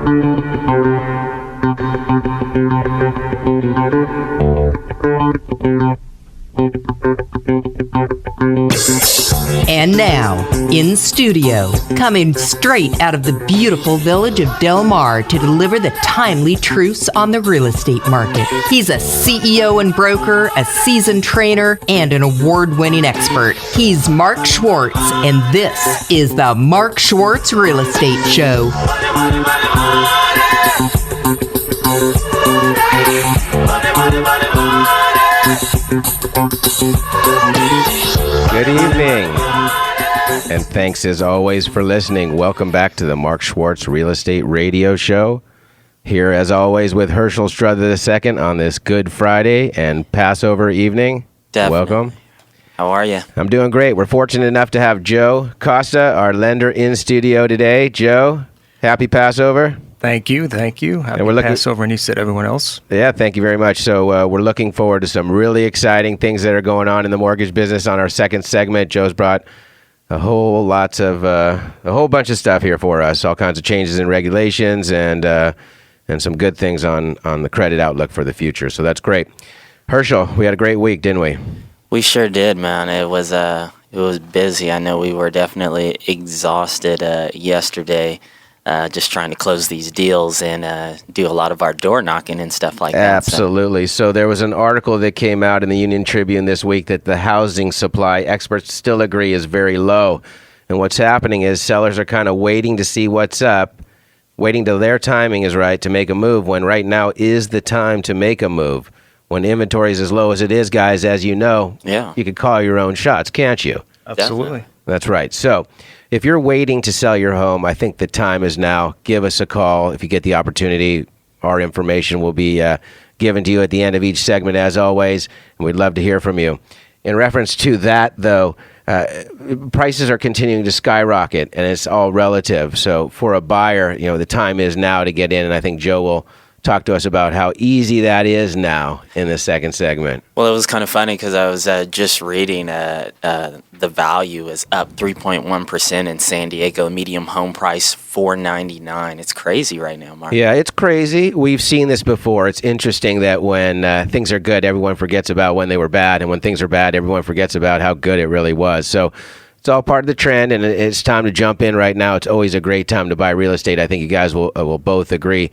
And now, in studio, coming straight out of the beautiful village of Del Mar to deliver the timely truths on the real estate market. He's a CEO and broker, a seasoned trainer, and an award-winning expert. He's Mark Schwartz, and this is the Mark Schwartz Real Estate Show. Good evening, and thanks as always for listening. Welcome back to the Mark Schwartz Real Estate Radio Show. Here as always with Hershel Strother II on this Good Friday and Passover evening. Definitely. Welcome. How are you? I'm doing great. We're fortunate enough to have Joe Costa, our lender, in studio today. Joe, happy Passover. Thank you. Happy Passover, and you said everyone else. Yeah, thank you very much. So we're looking forward to some really exciting things that are going on in the mortgage business on our second segment. Joe's brought a whole bunch of stuff here for us, all kinds of changes in regulations and some good things on the credit outlook for the future. So that's great. Hershel, we had a great week, didn't we? We sure did, man. It was busy. I know we were definitely exhausted yesterday. Just trying to close these deals and do a lot of our door knocking and stuff like that. Absolutely. So there was an article that came out in the Union Tribune this week that the housing supply, experts still agree, is very low. And what's happening is sellers are kind of waiting to see what's up, waiting till their timing is right to make a move, when right now is the time to make a move. When inventory is as low as it is, guys, as you know, you could call your own shots, can't you? Absolutely. Definitely. That's right. So if you're waiting to sell your home, I think the time is now. Give us a call if you get the opportunity. Our information will be given to you at the end of each segment, as always, and we'd love to hear from you. In reference to that, though, prices are continuing to skyrocket, and it's all relative. So for a buyer, the time is now to get in, and I think Joe will talk to us about how easy that is now in the second segment. Well, it was kind of funny because I was just reading the value is up 3.1% in San Diego. Medium home price $499. It's crazy right now, Mark. Yeah, it's crazy. We've seen this before. It's interesting that when things are good, everyone forgets about when they were bad, and when things are bad, everyone forgets about how good it really was. So it's all part of the trend, and it's time to jump in right now. It's always a great time to buy real estate. I think you guys will both agree.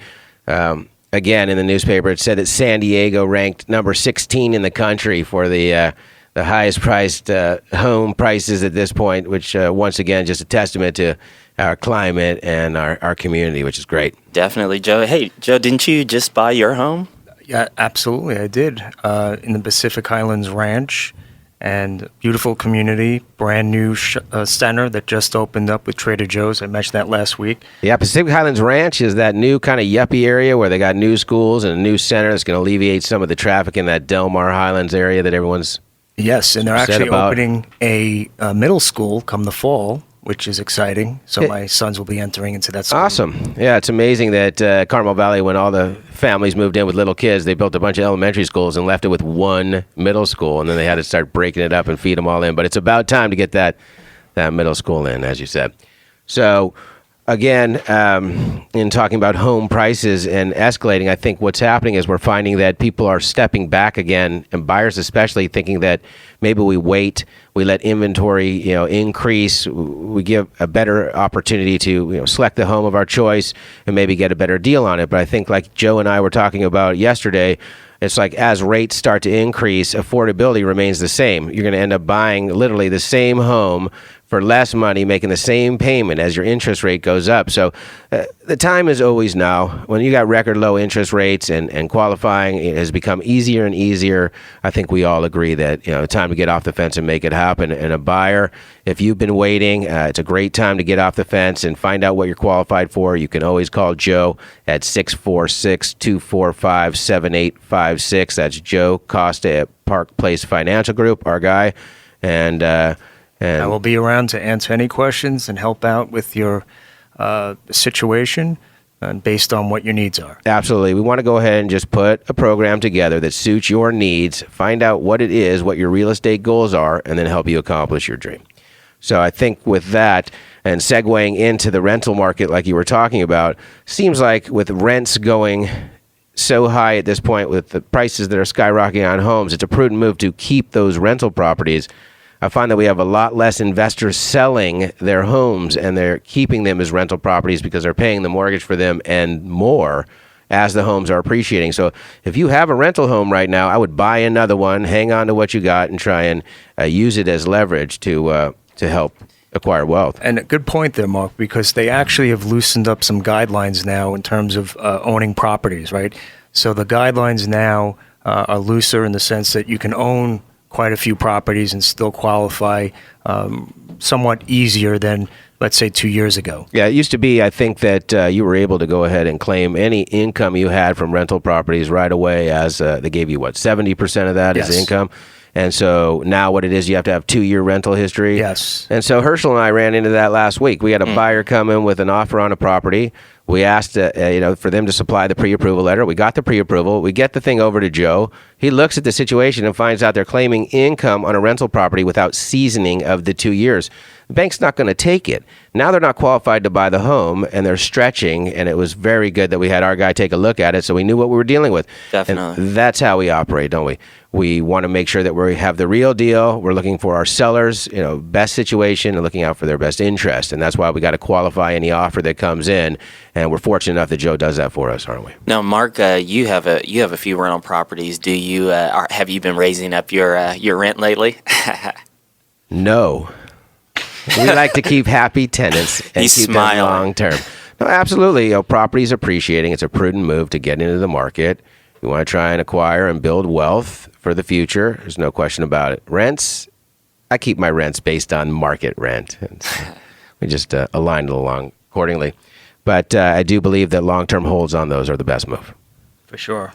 Again, in the newspaper, it said that San Diego ranked number 16 in the country for the highest priced home prices at this point, which once again, just a testament to our climate and our community, which is great. Definitely, Joe. Hey, Joe, didn't you just buy your home? Yeah, absolutely. I did. In the Pacific Highlands Ranch, and beautiful community, brand new center that just opened up with Trader Joe's. I mentioned that last week. Yeah, Pacific Highlands Ranch is that new kind of yuppie area where they got new schools and a new center that's going to alleviate some of the traffic in that Del Mar Highlands area that everyone's Yes, and they're actually opening a middle school come the fall, which is exciting. So my sons will be entering into that school. Awesome. Yeah, it's amazing that Carmel Valley, when all the families moved in with little kids, they built a bunch of elementary schools and left it with one middle school, and then they had to start breaking it up and feed them all in. But it's about time to get that middle school in, as you said. So again, in talking about home prices and escalating, I think what's happening is we're finding that people are stepping back again, and buyers especially, thinking that maybe we wait, we let inventory, increase, we give a better opportunity to, select the home of our choice and maybe get a better deal on it. But I think, like Joe and I were talking about yesterday, it's like as rates start to increase, affordability remains the same. You're going to end up buying literally the same home for less money, making the same payment as your interest rate goes up. So the time is always now. When you got record low interest rates and qualifying, it has become easier and easier. I think we all agree that time to get off the fence and make it happen. And a buyer, if you've been waiting, it's a great time to get off the fence and find out what you're qualified for. You can always call Joe at 646-245-7856. That's Joe Costa at Park Place Financial Group, our guy. And I will be around to answer any questions and help out with your situation based on what your needs are. Absolutely. We want to go ahead and just put a program together that suits your needs, find out what it is, what your real estate goals are, and then help you accomplish your dream. So I think with that, And segueing into the rental market, like you were talking about, seems like with rents going so high at this point, with the prices that are skyrocketing on homes, it's a prudent move to keep those rental properties. I find that we have a lot less investors selling their homes, and they're keeping them as rental properties because they're paying the mortgage for them and more as the homes are appreciating. So if you have a rental home right now, I would buy another one, hang on to what you got, and try and use it as leverage to help acquire wealth. And a good point there, Mark, because they actually have loosened up some guidelines now in terms of owning properties, right? So the guidelines now are looser in the sense that you can own quite a few properties and still qualify somewhat easier than, let's say, 2 years ago. Yeah, it used to be, I think, that you were able to go ahead and claim any income you had from rental properties right away, as they gave you, 70% of that Yes. as income? And so now what it is, you have to have 2-year rental history. Yes. And so Hershel and I ran into that last week. We had a buyer come in with an offer on a property. We asked, for them to supply the pre-approval letter. We got the pre-approval. We get the thing over to Joe. He looks at the situation and finds out they're claiming income on a rental property without seasoning of the 2 years. The bank's not going to take it. Now they're not qualified to buy the home, and they're stretching, and it was very good that we had our guy take a look at it so we knew what we were dealing with. Definitely. And that's how we operate, don't we? We want to make sure that we have the real deal. We're looking for our sellers, best situation, and looking out for their best interest. And that's why we got to qualify any offer that comes in. And we're fortunate enough that Joe does that for us, aren't we? Now, Mark, you have a few rental properties. Do you have you been raising up your rent lately? No. We like to keep happy tenants and He's keep smiling. them long term. No, absolutely. Property's appreciating. It's a prudent move to get into the market. We want to try and acquire and build wealth for the future. There's no question about it. Rents, I keep my rents based on market rent. And so we just align it along accordingly. But I do believe that long-term holds on those are the best move. For sure.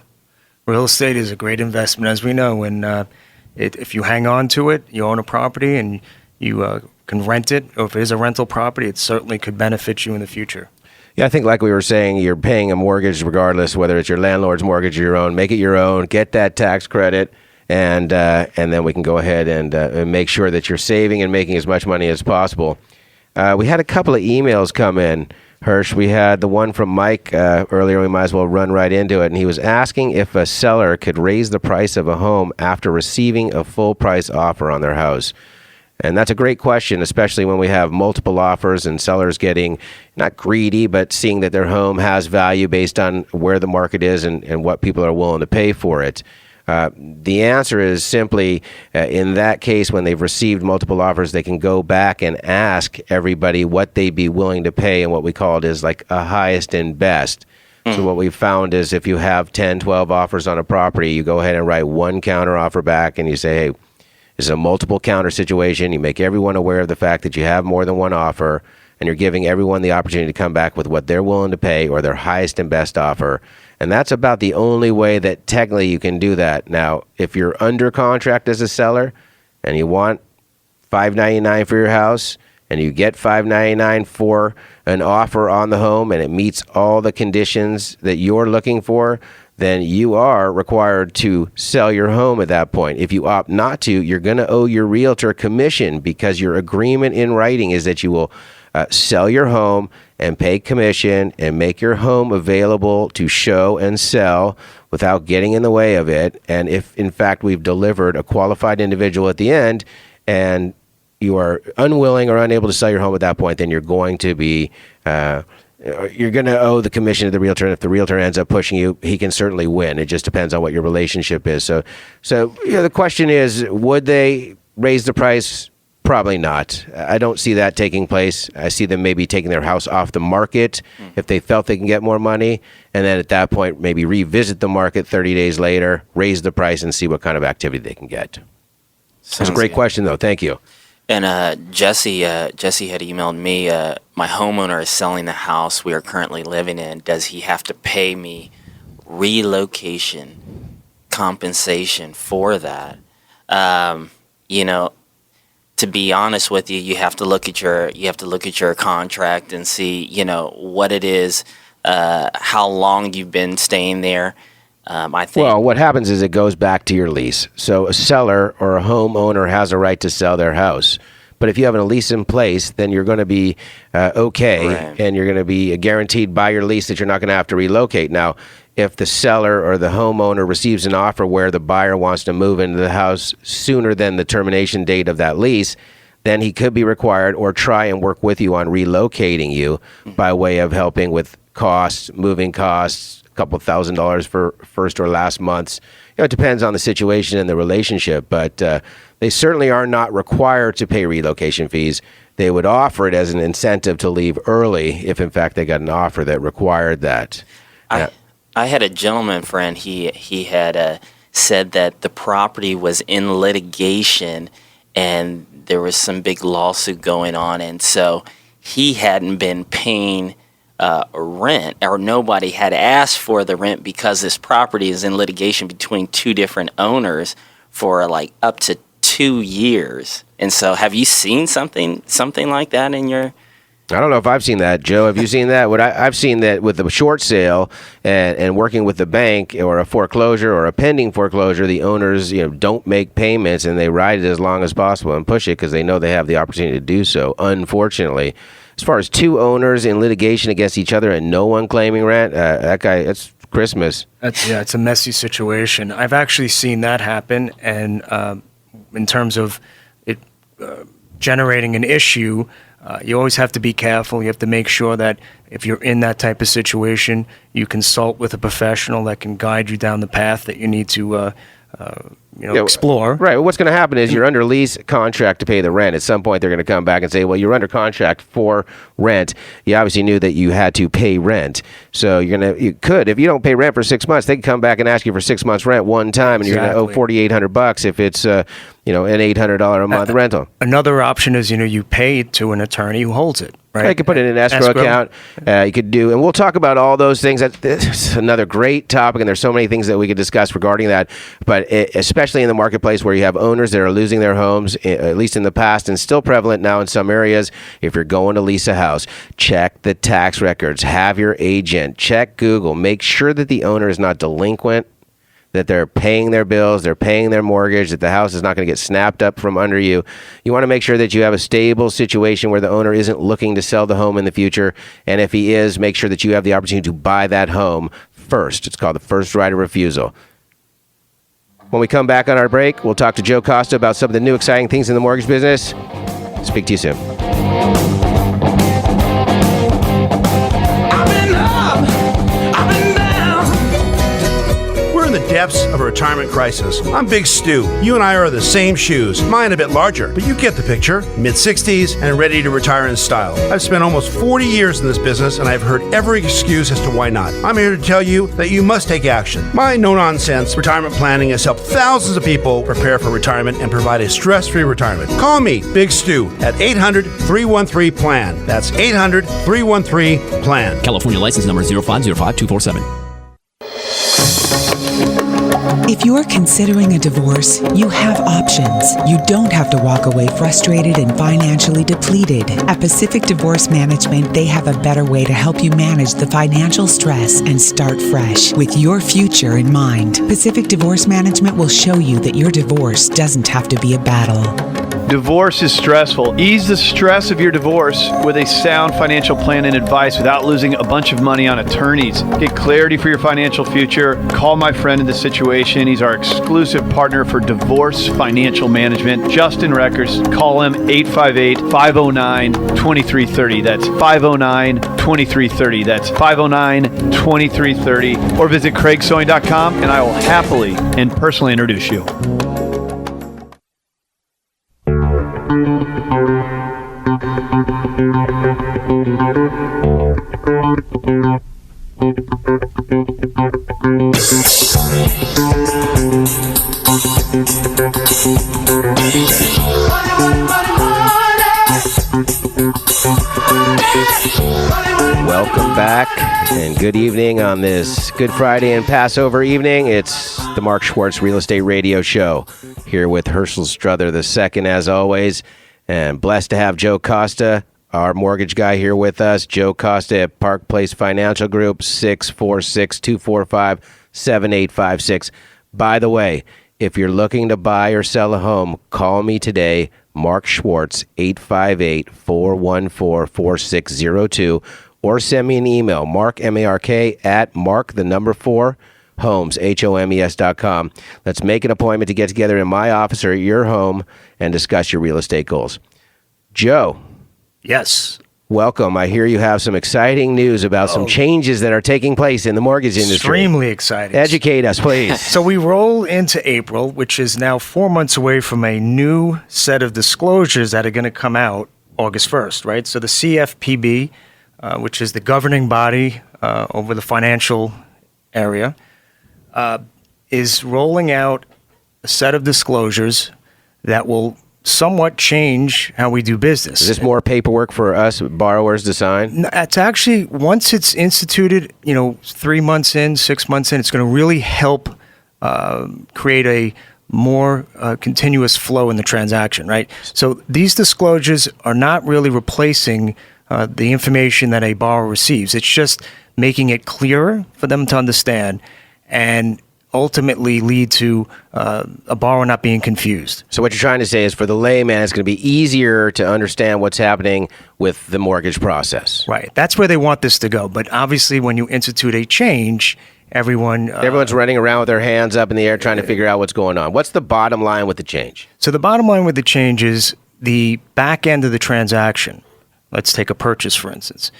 Real estate is a great investment, as we know. And if you hang on to it, you own a property, and you can rent it, or if it is a rental property, it certainly could benefit you in the future. Yeah, I think like we were saying, you're paying a mortgage regardless, whether it's your landlord's mortgage or your own. Make it your own. Get that tax credit, and then we can go ahead and make sure that you're saving and making as much money as possible. We had a couple of emails come in, Hirsch. We had the one from Mike earlier. We might as well run right into it. And he was asking if a seller could raise the price of a home after receiving a full price offer on their house. And that's a great question, especially when we have multiple offers and sellers getting not greedy, but seeing that their home has value based on where the market is and what people are willing to pay for it. The answer is simply, in that case, when they've received multiple offers, they can go back and ask everybody what they'd be willing to pay, and what we call it is like a highest and best. So what we've found is if you have 10, 12 offers on a property, you go ahead and write one counter offer back, and you say, hey, this is a multiple counter situation. You make everyone aware of the fact that you have more than one offer, and you're giving everyone the opportunity to come back with what they're willing to pay or their highest and best offer. And that's about the only way that technically you can do that. Now, if you're under contract as a seller and you want $599 for your house, and you get $599 for an offer on the home, and it meets all the conditions that you're looking for, then you are required to sell your home at that point. If you opt not to, you're going to owe your realtor commission, because your agreement in writing is that you will sell your home and pay commission and make your home available to show and sell without getting in the way of it. And if, in fact, we've delivered a qualified individual at the end and you are unwilling or unable to sell your home at that point, then you're going to be you're going to owe the commission to the realtor. And if the realtor ends up pushing you, he can certainly win. It just depends on what your relationship is. So the question is, would they raise the price? Probably not. I don't see that taking place. I see them maybe taking their house off the market if they felt they can get more money, and then at that point maybe revisit the market 30 days later, raise the price, and see what kind of activity they can get. That's a great question, though. Thank you. And Jesse had emailed me, my homeowner is selling the house we are currently living in. Does he have to pay me relocation compensation for that? To be honest with you, you have to look at your contract and see, what it is, how long you've been staying there. I think. Well, what happens is it goes back to your lease. So a seller or a homeowner has a right to sell their house, But if you have a lease in place, then you're going to be okay, Right. and you're going to be guaranteed by your lease that you're not going to have to relocate. Now, if the seller or the homeowner receives an offer where the buyer wants to move into the house sooner than the termination date of that lease, then he could be required or try and work with you on relocating you by way of helping with costs, moving costs, a couple $1,000s for first or last months. It depends on the situation and the relationship, but they certainly are not required to pay relocation fees. They would offer it as an incentive to leave early if, in fact, they got an offer that required that. I had a gentleman friend. He had said that the property was in litigation, and there was some big lawsuit going on, and so he hadn't been paying rent, or nobody had asked for the rent because this property is in litigation between two different owners for like up to 2 years. And so, have you seen something like that in your? I don't know if I've seen that. Joe, have you seen that? I've seen that with the short sale and working with the bank or a foreclosure or a pending foreclosure, the owners don't make payments and they ride it as long as possible and push it because they know they have the opportunity to do so, unfortunately. As far as two owners in litigation against each other and no one claiming rent, that guy, it's Christmas. It's a messy situation. I've actually seen that happen, and in terms of it generating an issue, you always have to be careful. You have to make sure that if you're in that type of situation, you consult with a professional that can guide you down the path that you need to explore. Right. What's going to happen is you're under lease contract to pay the rent. At some point, they're going to come back and say, well, you're under contract for rent. You obviously knew that you had to pay rent. So you could, if you don't pay rent for 6 months, they can come back and ask you for 6 months rent one time, and you're going to owe $4,800 if it's an $800 a month rental. Another option is, you pay to an attorney who holds it. Right. You could put it in an escrow account. You could do, and we'll talk about all those things. That's another great topic, and there's so many things that we could discuss regarding that. But especially in the marketplace where you have owners that are losing their homes, at least in the past, and still prevalent now in some areas. If you're going to lease a house, check the tax records. Have your agent check Google. Make sure that the owner is not delinquent, that they're paying their bills, they're paying their mortgage, that the house is not going to get snapped up from under you. You want to make sure that you have a stable situation where the owner isn't looking to sell the home in the future. And if he is, make sure that you have the opportunity to buy that home first. It's called the first right of refusal. When we come back on our break, we'll talk to Joe Costa about some of the new exciting things in the mortgage business. Speak to you soon. The depths of a retirement crisis. I'm Big Stu. You and I are the same shoes, mine a bit larger, but you get the picture. Mid-60s and ready to retire in style. I've spent almost 40 years in this business, and I've heard every excuse as to why not. I'm here to tell you that you must take action. My no-nonsense retirement planning has helped thousands of people prepare for retirement and provide a stress-free retirement. Call me, Big Stu, at 800-313-PLAN. That's 800-313-PLAN. California license number 0505247. If you're considering a divorce, you have options. You don't have to walk away frustrated and financially depleted. At Pacific Divorce Management, they have a better way to help you manage the financial stress and start fresh with your future in mind. Pacific Divorce Management will show you that your divorce doesn't have to be a battle. Divorce is stressful. Ease the stress of your divorce with a sound financial plan and advice without losing a bunch of money on attorneys. Get clarity for your financial future. Call my friend in this situation. He's our exclusive partner for divorce financial management, Justin Reckers. Call him 858-509-2330. That's 509-2330. That's 509-2330. Or visit craigsewing.com and I will happily and personally introduce you. Welcome back and good evening on this Good Friday and Passover evening. It's the Mark Schwartz Real Estate Radio Show here with Hershel Strother II as always, and blessed to have Joe Costa, our mortgage guy, here with us. Joe Costa at Park Place Financial Group, 646-245-7856. By the way, if you're looking to buy or sell a home, call me today. Mark Schwartz, 858-414-4602, or send me an email, Mark, M-A-R-K, at Homes, HOMES.com. Let's make an appointment to get together in my office or at your home and discuss your real estate goals. Joe. Yes. Welcome. I hear you have some exciting news about some changes that are taking place in the mortgage industry. Extremely exciting. Educate us, please. So we roll into April, which is now 4 months away from a new set of disclosures that are going to come out August 1st, right? So the CFPB, which is the governing body over the financial area, is rolling out a set of disclosures that will somewhat change how we do business. Is this more paperwork for us borrowers to sign? No, it's actually, once it's instituted, 3 months in, 6 months in, it's going to really help create a more continuous flow in the transaction, right? So these disclosures are not really replacing the information that a borrower receives. It's just making it clearer for them to understand and ultimately lead to a borrower not being confused. So what you're trying to say is for the layman, it's going to be easier to understand what's happening with the mortgage process. Right. That's where they want this to go. But obviously, when you institute a change, everyone's running around with their hands up in the air trying to figure out what's going on. What's the bottom line with the change? So the bottom line with the change is the back end of the transaction. Let's take a purchase, for instance.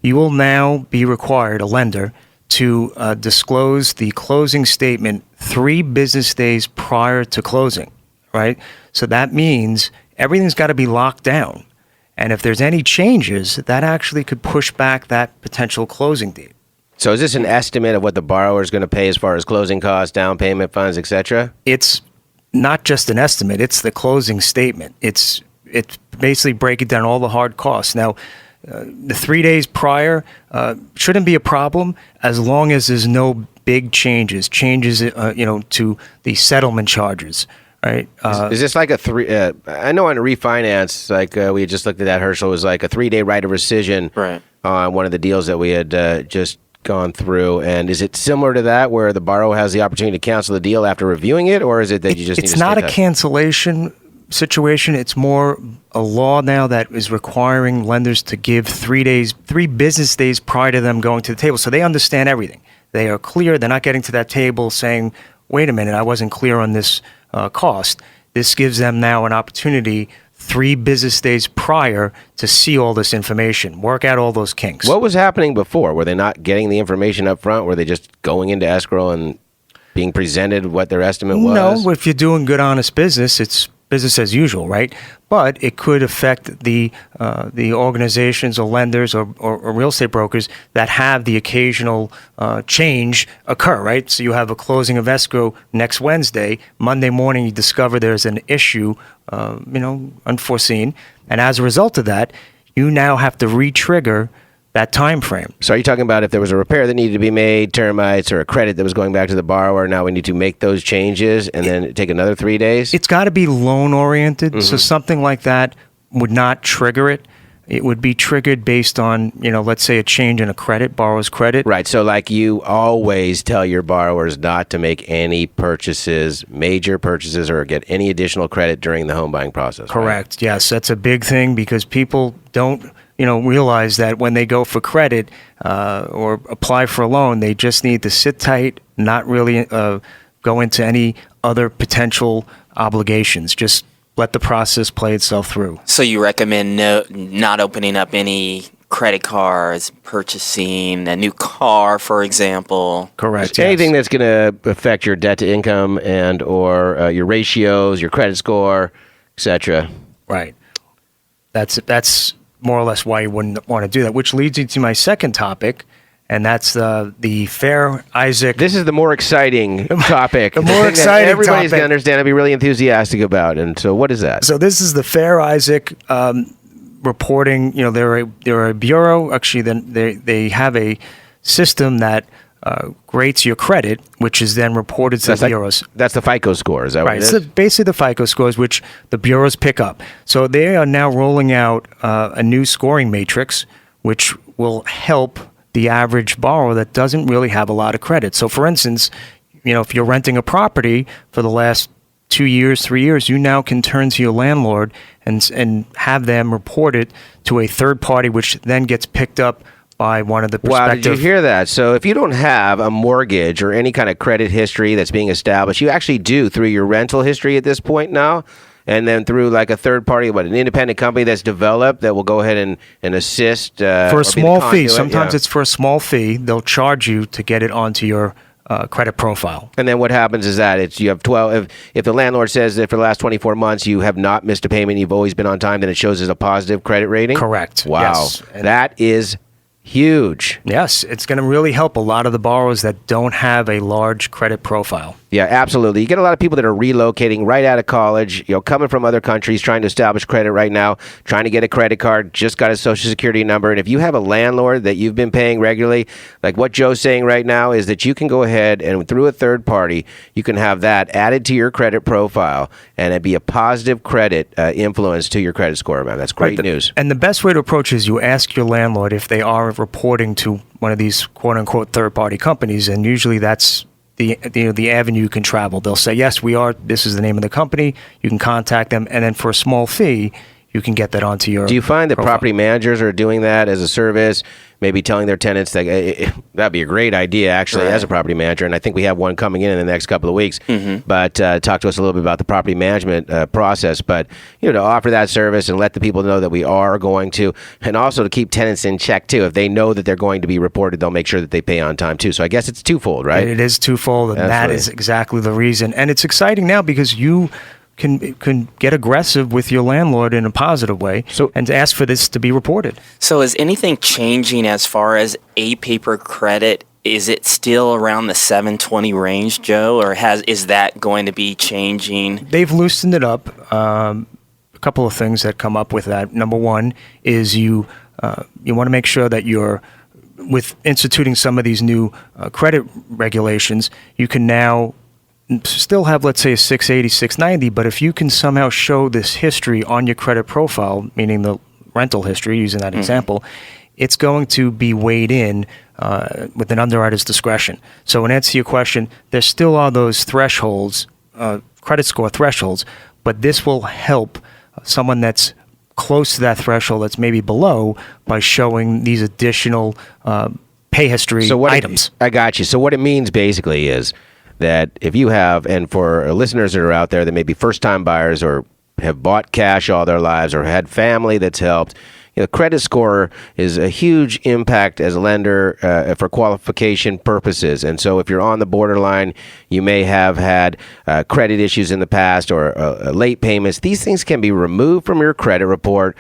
You will now be required, a lender, to disclose the closing statement 3 business days prior to closing, right? So that means everything's got to be locked down. And if there's any changes, that actually could push back that potential closing date. So is this an estimate of what the borrower is going to pay as far as closing costs, down payment funds, etc.? It's not just an estimate. It's the closing statement. It's basically breaking down all the hard costs. Now, the 3 days prior shouldn't be a problem as long as there's no big changes to the settlement charges, right? Is this like a I know on a refinance, like we had just looked at that, Hershel, was like a 3-day right of rescission on one of the deals that we had just gone through. And is it similar to that where the borrower has the opportunity to cancel the deal after reviewing it, or is it that you just need to It's not a cancellation situation. It's more a law now that is requiring lenders to give 3 business days prior to them going to the table. So they understand everything. They are clear. They're not getting to that table saying, wait a minute, I wasn't clear on this cost. This gives them now an opportunity 3 business days prior to see all this information, work out all those kinks. What was happening before? Were they not getting the information up front? Were they just going into escrow and being presented what their estimate was? No, if you're doing good, honest business, it's business as usual, right? But it could affect the organizations or lenders or real estate brokers that have the occasional change occur, right? So you have a closing of escrow next Wednesday. Monday morning, you discover there's an issue, unforeseen, and as a result of that, you now have to re-trigger that time frame. So are you talking about if there was a repair that needed to be made, termites, or a credit that was going back to the borrower, now we need to make those changes and then take another 3 days? It's got to be loan-oriented, so something like that would not trigger it. It would be triggered based on, let's say a change in a credit, borrower's credit. Right, so like you always tell your borrowers not to make any purchases, major purchases, or get any additional credit during the home buying process. Correct, right? Yes, that's a big thing because people don't realize that when they go for credit or apply for a loan, they just need to sit tight, not really go into any other potential obligations. Just let the process play itself through. So you recommend not opening up any credit cards, purchasing a new car, for example? Correct. Anything that's going to affect your debt to income and or your ratios, your credit score, etc. Right. That's more or less why you wouldn't want to do that, which leads me to my second topic, and that's the Fair Isaac. This is the more exciting topic. The more exciting everybody's topic. going to understand and be really enthusiastic about. And so what is that? So this is the Fair Isaac reporting. They're a bureau. Actually, then they have a system that rates your credit, which is then reported to the bureaus. That's the FICO score, is that what it is? So basically the FICO scores, which the bureaus pick up. So they are now rolling out a new scoring matrix, which will help the average borrower that doesn't really have a lot of credit. So for instance, if you're renting a property for the last 2 years, 3 years, you now can turn to your landlord and have them report it to a third party, which then gets picked up by one of the prospective. Wow, did you hear that? So if you don't have a mortgage or any kind of credit history that's being established, you actually do through your rental history at this point now, and then through like a third party, an independent company that's developed that will go ahead and assist. For a small fee. Sometimes it's for a small fee. They'll charge you to get it onto your credit profile. And then what happens is that you have 12. If the landlord says that for the last 24 months you have not missed a payment, you've always been on time, then it shows as a positive credit rating? Correct. Wow. Yes. That is huge. Yes, it's going to really help a lot of the borrowers that don't have a large credit profile. Yeah, absolutely. You get a lot of people that are relocating right out of college, coming from other countries, trying to establish credit right now, trying to get a credit card, just got a social security number. And if you have a landlord that you've been paying regularly, like what Joe's saying right now is that you can go ahead and through a third party, you can have that added to your credit profile and it'd be a positive credit influence to your credit score, man. That's great news. And the best way to approach is you ask your landlord if they are reporting to one of these quote-unquote third-party companies, and usually that's the avenue you can travel. They'll say, yes, we are. This is the name of the company. You can contact them, and then for a small fee, you can get that onto your. Do you find that profile. property managers are doing that as a service? Maybe telling their tenants that that'd be a great idea, actually, as a property manager. And I think we have one coming in the next couple of weeks. Mm-hmm. But talk to us a little bit about the property management process. But to offer that service and let the people know that we are going to, and also to keep tenants in check too. If they know that they're going to be reported, they'll make sure that they pay on time too. So I guess it's twofold, right? It is twofold, and that is exactly the reason. And it's exciting now because you can get aggressive with your landlord in a positive way and ask for this to be reported. So is anything changing as far as a paper credit? Is it still around the 720 range, Joe, or is that going to be changing? They've loosened it up. A couple of things that come up with that. Number one is you want to make sure that with instituting some of these new credit regulations, you can now still have, let's say, a 680, 690, but if you can somehow show this history on your credit profile, meaning the rental history, using that example, it's going to be weighed in with an underwriter's discretion. So in answer to your question, there still are those thresholds, credit score thresholds, but this will help someone that's close to that threshold that's maybe below by showing these additional pay history items. I got you. So what it means basically is that if you have, and for listeners that are out there that may be first-time buyers or have bought cash all their lives or had family that's helped, credit score is a huge impact as a lender for qualification purposes. And so if you're on the borderline, you may have had credit issues in the past or late payments. These things can be removed from your credit report.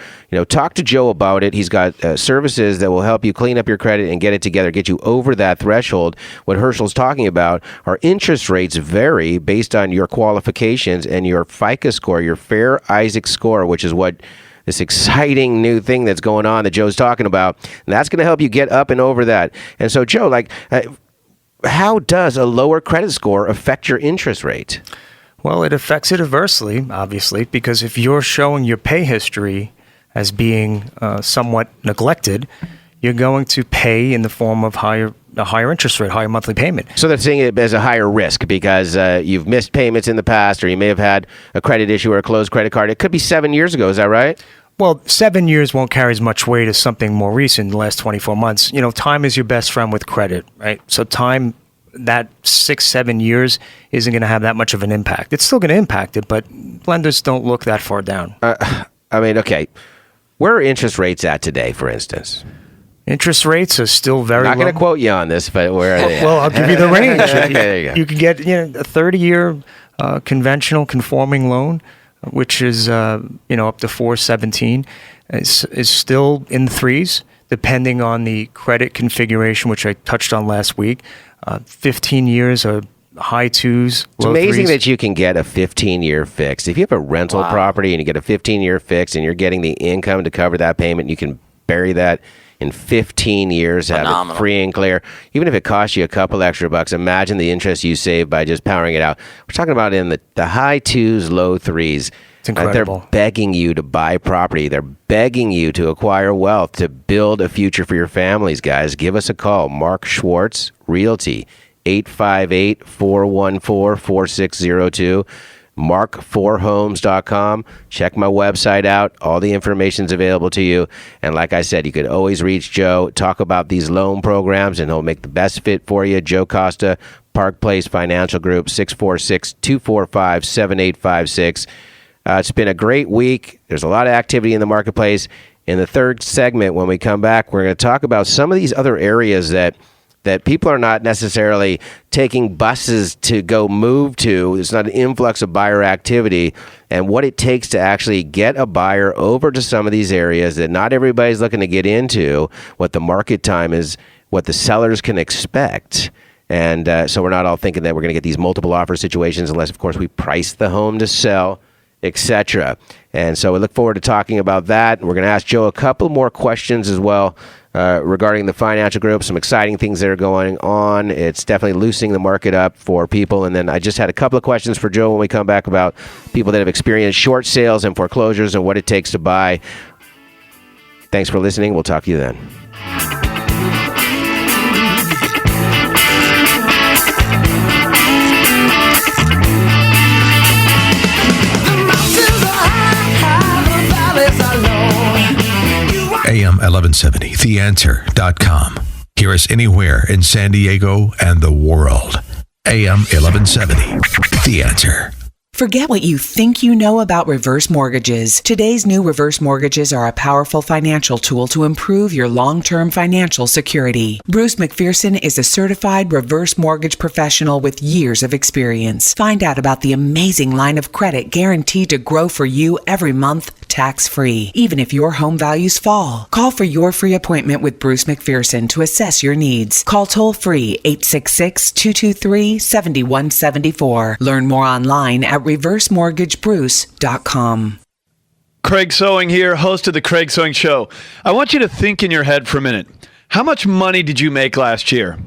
Talk to Joe about it. He's got services that will help you clean up your credit and get it together, get you over that threshold. What Hershel's talking about are interest rates vary based on your qualifications and your FICO score, your Fair Isaac score, which is what this exciting new thing that's going on that Joe's talking about. And that's going to help you get up and over that. And so, Joe, how does a lower credit score affect your interest rate? Well, it affects it adversely, obviously, because if you're showing your pay history as being somewhat neglected, you're going to pay in the form of a higher interest rate, higher monthly payment. So they're seeing it as a higher risk because you've missed payments in the past, or you may have had a credit issue or a closed credit card. It could be 7 years ago. Is that right? Well, 7 years won't carry as much weight as something more recent, the last 24 months. Time is your best friend with credit, right? So time, that 6-7 years isn't going to have that much of an impact. It's still going to impact it, but lenders don't look that far down. Okay. Where are interest rates at today, for instance? Interest rates are still very low. I'm not going to quote you on this, but where are they? Well, I'll give you the range. Okay, there you go. You can get a 30-year conventional conforming loan, which is up to 417, is still in the threes, depending on the credit configuration, which I touched on last week. 15 years are high twos, It's low amazing threes. that you can get a 15-year fix. If you have a rental property and you get a 15-year fix and you're getting the income to cover that payment, you can bury that in 15 years, have it free and clear. Even if it costs you a couple extra bucks, imagine the interest you save by just powering it out. We're talking about in the high twos, low threes. It's incredible. They're begging you to buy property. They're begging you to acquire wealth, to build a future for your families, guys. Give us a call. Mark Schwartz, Realty, 858-414-4602. mark4homes.com. Check my website out. All the information's available to you. And like I said, you could always reach Joe, talk about these loan programs, and he'll make the best fit for you. Joe Costa, Park Place Financial Group, 646-245-7856. It's been a great week. There's a lot of activity in the marketplace. In the third segment, when we come back, we're going to talk about some of these other areas that people are not necessarily taking buses to go move to. There's not an influx of buyer activity, and what it takes to actually get a buyer over to some of these areas that not everybody's looking to get into, what the market time is, what the sellers can expect. And so we're not all thinking that we're going to get these multiple offer situations unless, of course, we price the home to sell, etc. And so we look forward to talking about that. We're going to ask Joe a couple more questions as well regarding the financial group, some exciting things that are going on. It's definitely loosening the market up for people. And then I just had a couple of questions for Joe when we come back about people that have experienced short sales and foreclosures and what it takes to buy. Thanks for listening. We'll talk to you then. AM 1170, theanswer.com. Hear us anywhere in San Diego and the world. AM 1170, The Answer. Forget what you think you know about reverse mortgages. Today's new reverse mortgages are a powerful financial tool to improve your long-term financial security. Bruce McPherson is a certified reverse mortgage professional with years of experience. Find out about the amazing line of credit guaranteed to grow for you every month, tax-free, even if your home values fall. Call for your free appointment with Bruce McPherson to assess your needs. Call toll-free 866-223-7174. Learn more online at reversemortgagebruce.com. Craig Sewing here, host of The Craig Sewing Show. I want you to think in your head for a minute. How much money did you make last year?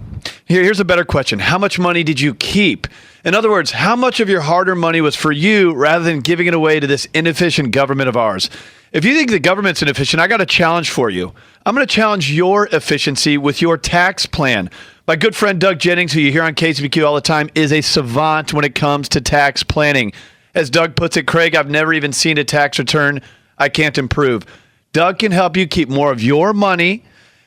Here's a better question. How much money did you keep? In other words, how much of your hard-earned money was for you rather than giving it away to this inefficient government of ours? If you think the government's inefficient, I got a challenge for you. I'm going to challenge your efficiency with your tax plan. My good friend Doug Jennings, who you hear on KCBQ all the time, is a savant when it comes to tax planning. As Doug puts it, Craig, I've never even seen a tax return I can't improve. Doug can help you keep more of your money,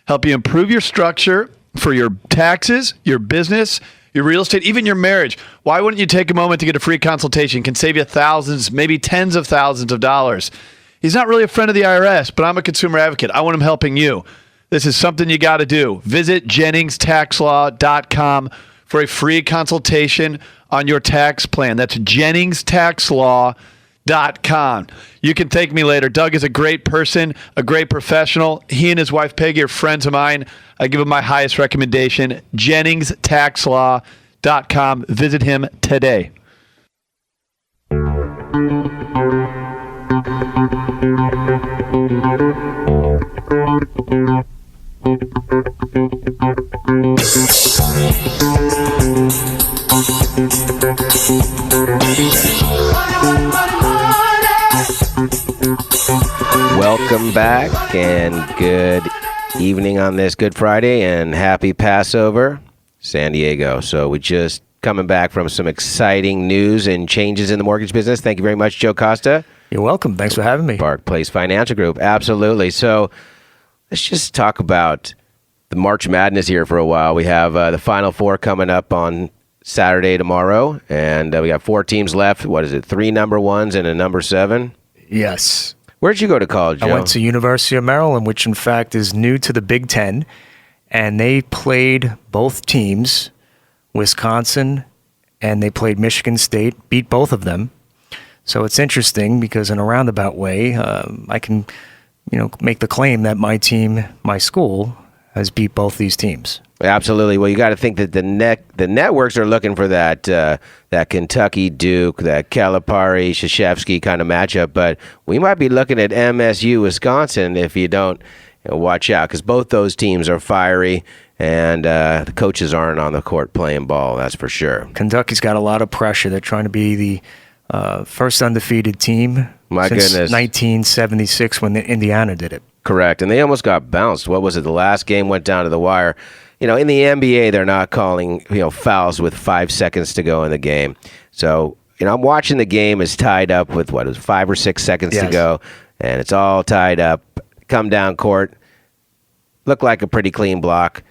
help you improve your structure for your taxes, your business, your real estate, even your marriage. Why wouldn't you take a moment to get a free consultation? It can save you thousands, maybe tens of thousands of dollars. He's not really a friend of the IRS, but I'm a consumer advocate. I want him helping you. This is something you got to do. Visit JenningsTaxLaw.com for a free consultation on your tax plan. That's JenningsTaxLaw.com. You can thank me later. Doug is a great person, a great professional. He and his wife Peggy are friends of mine. I give him my highest recommendation. JenningsTaxLaw.com. Visit him today. Welcome back and good evening on this Good Friday and happy Passover, San Diego. So we just coming back from some exciting news and changes in the mortgage business. Thank you very much, Joe Costa. You're welcome. Thanks for having me. Park Place Financial Group. Absolutely. So let's just talk about the March Madness here for a while. We have the Final Four coming up on Saturday tomorrow, and we got 4 teams left. What is it, 3 number ones and a number 7? Yes. Where'd you go to college, Joe? I went to University of Maryland, which in fact is new to the Big Ten, and they played both teams, Wisconsin, and they played Michigan State, beat both of them. So it's interesting because in a roundabout way, I can, make the claim that my team, my school, has beat both these teams. Absolutely. Well, you got to think that the networks are looking for that Kentucky Duke, that Calipari Krzyzewski kind of matchup, but we might be looking at MSU Wisconsin if you don't watch out, because both those teams are fiery and the coaches aren't on the court playing ball. That's for sure. Kentucky's got a lot of pressure. They're trying to be the first undefeated team since 1976 when Indiana did it. Correct, and they almost got bounced. What was it? The last game went down to the wire. In the NBA, they're not calling fouls with 5 seconds to go in the game. So I'm watching the game is tied up with, what, it was 5 or 6 seconds to go, and it's all tied up. Come down court, look like a pretty clean block.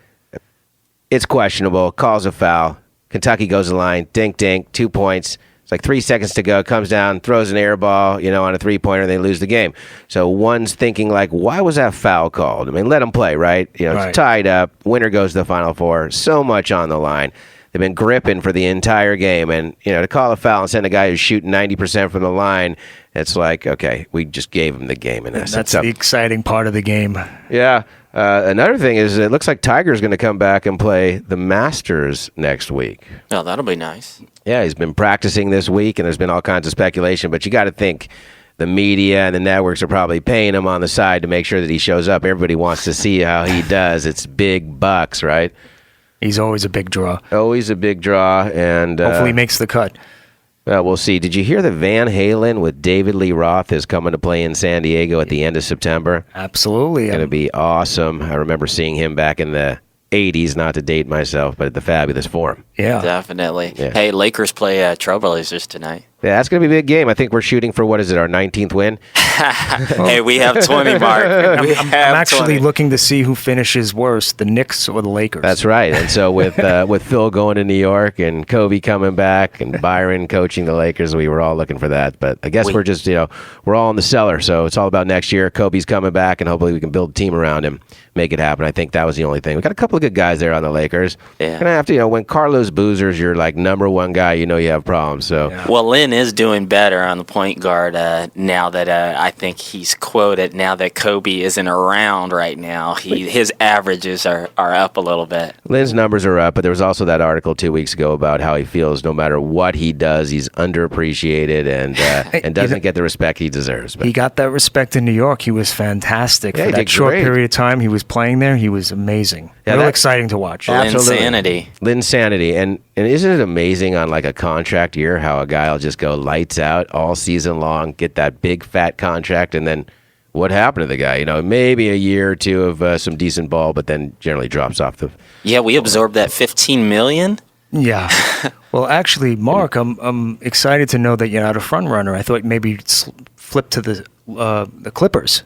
It's questionable, calls a foul. Kentucky goes to the line, dink, 2 points. It's like 3 seconds to go, comes down, throws an air ball, on a three-pointer, they lose the game. So one's thinking, like, why was that foul called? I mean, let them play, right? It's tied up. Winner goes to the Final Four. So much on the line. They've been gripping for the entire game. And, to call a foul and send a guy who's shooting 90% from the line, it's like, okay, we just gave him the game in essence. That's the exciting part of the game. Yeah. Another thing is it looks like Tiger's going to come back and play the Masters next week. Oh, that'll be nice. Yeah, he's been practicing this week, and there's been all kinds of speculation, but you got to think the media and the networks are probably paying him on the side to make sure that he shows up. Everybody wants to see how he does. It's big bucks, right? He's always a big draw. Always a big draw, and hopefully he makes the cut. We'll see. Did you hear that Van Halen with David Lee Roth is coming to play in San Diego at the end of September? Absolutely. Going to be awesome. I remember seeing him back in the 80s, not to date myself, but at the Fabulous Forum. Yeah. Definitely. Yeah. Hey, Lakers play Trailblazers tonight. Yeah, that's going to be a big game. I think we're shooting for, what is it, our 19th win? Hey, we have 20, Mark. I'm actually looking to see who finishes worse, the Knicks or the Lakers. That's right. And so with Phil going to New York and Kobe coming back and Byron coaching the Lakers, we were all looking for that. But I guess we're just, we're all in the cellar. So it's all about next year. Kobe's coming back, and hopefully we can build a team around him, make it happen. I think that was the only thing. We got a couple of good guys there on the Lakers. Yeah. Gonna have to, when Carlos Boozer's your like number one guy, you have problems. So Well, Lynn is doing better on the point guard now that I think he's quoted. Now that Kobe isn't around right now, his averages are up a little bit. Lynn's numbers are up, but there was also that article 2 weeks ago about how he feels no matter what he does, he's underappreciated and doesn't get the respect he deserves. But he got that respect in New York. He was fantastic. Yeah, for he that did short great. period of time he was playing there, he was amazing. Yeah, Real exciting to watch. Linsanity. Linsanity. And isn't it amazing on like a contract year how a guy will just go lights out all season long, get that big fat contract, and then what happened to the guy? Maybe a year or two of some decent ball, but then generally drops off the... Yeah, we absorbed that $15 million. Yeah. Well, actually, Mark, I'm excited to know that you're not a front runner. I thought maybe you'd flip to the Clippers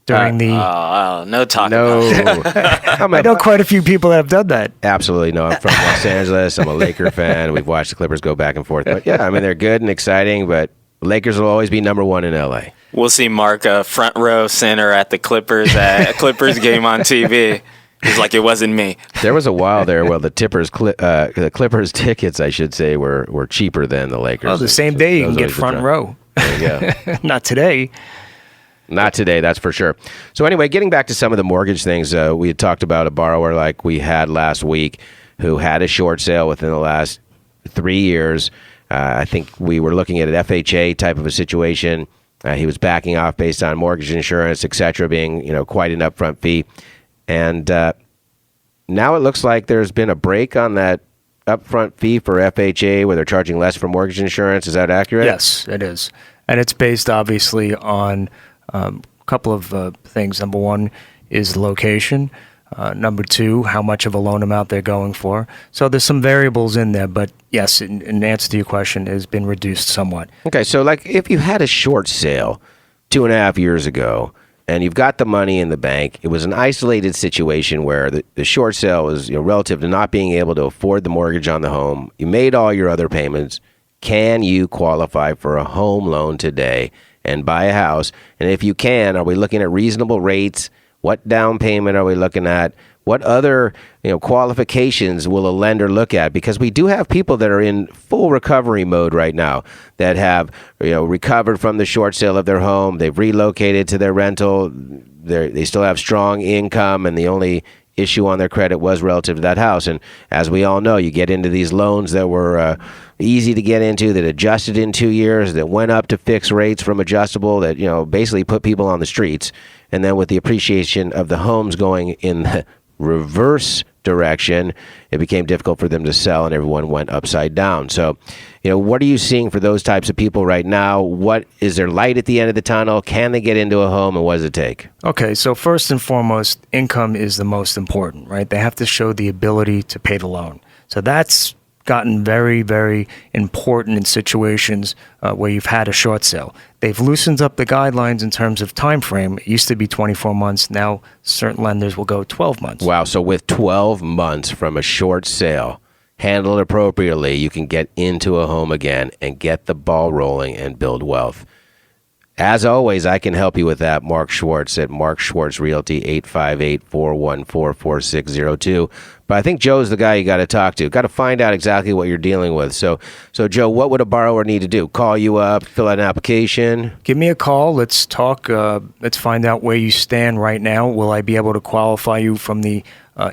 during the... no talk No. about I know quite a few people that have done that. Absolutely no. I'm from Los Angeles. I'm a Laker fan. We've watched the Clippers go back and forth. But yeah, I mean, they're good and exciting, but Lakers will always be number one in L.A. We'll see Mark front row center at the Clippers game on TV. He's like, it wasn't me. There was a while there where the Clippers tickets, I should say, were cheaper than the Lakers. Oh, the same day you can get front row. There you go. Not today. Not today, that's for sure. So anyway, getting back to some of the mortgage things, we had talked about a borrower like we had last week who had a short sale within the last 3 years. I think we were looking at an FHA type of a situation. He was backing off based on mortgage insurance, et cetera, being quite an upfront fee. And now it looks like there's been a break on that upfront fee for FHA where they're charging less for mortgage insurance. Is that accurate? Yes, it is. And it's based obviously on a couple of things. Number one is the location. Number two, how much of a loan amount they're going for. So there's some variables in there, but yes, in answer to your question, it has been reduced somewhat. Okay, so like if you had a short sale 2.5 years ago and you've got the money in the bank, it was an isolated situation where the short sale was relative to not being able to afford the mortgage on the home. You made all your other payments. Can you qualify for a home loan today and buy a house? And if you can, are we looking at reasonable rates? What down payment are we looking at? What other qualifications will a lender look at? Because we do have people that are in full recovery mode right now that have recovered from the short sale of their home. They've relocated to their rental. They still have strong income, and the only issue on their credit was relative to that house. And as we all know, you get into these loans that were easy to get into, that adjusted in 2 years, that went up to fixed rates from adjustable, that basically put people on the streets. And then with the appreciation of the homes going in the reverse direction, it became difficult for them to sell, and everyone went upside down. So, what are you seeing for those types of people right now? What is there light at the end of the tunnel? Can they get into a home, and what does it take? Okay, so first and foremost, income is the most important, right? They have to show the ability to pay the loan. So that's gotten very, very important in situations where you've had a short sale. They've loosened up the guidelines in terms of time frame. It used to be 24 months. Now certain lenders will go 12 months. Wow. So with 12 months from a short sale, handled appropriately, you can get into a home again and get the ball rolling and build wealth. As always, I can help you with that. Mark Schwartz at Mark Schwartz Realty, 858-414-4602. But I think Joe's the guy you got to talk to. Got to find out exactly what you're dealing with. So Joe, what would a borrower need to do? Call you up, fill out an application? Give me a call. Let's talk. Let's find out where you stand right now. Will I be able to qualify you from the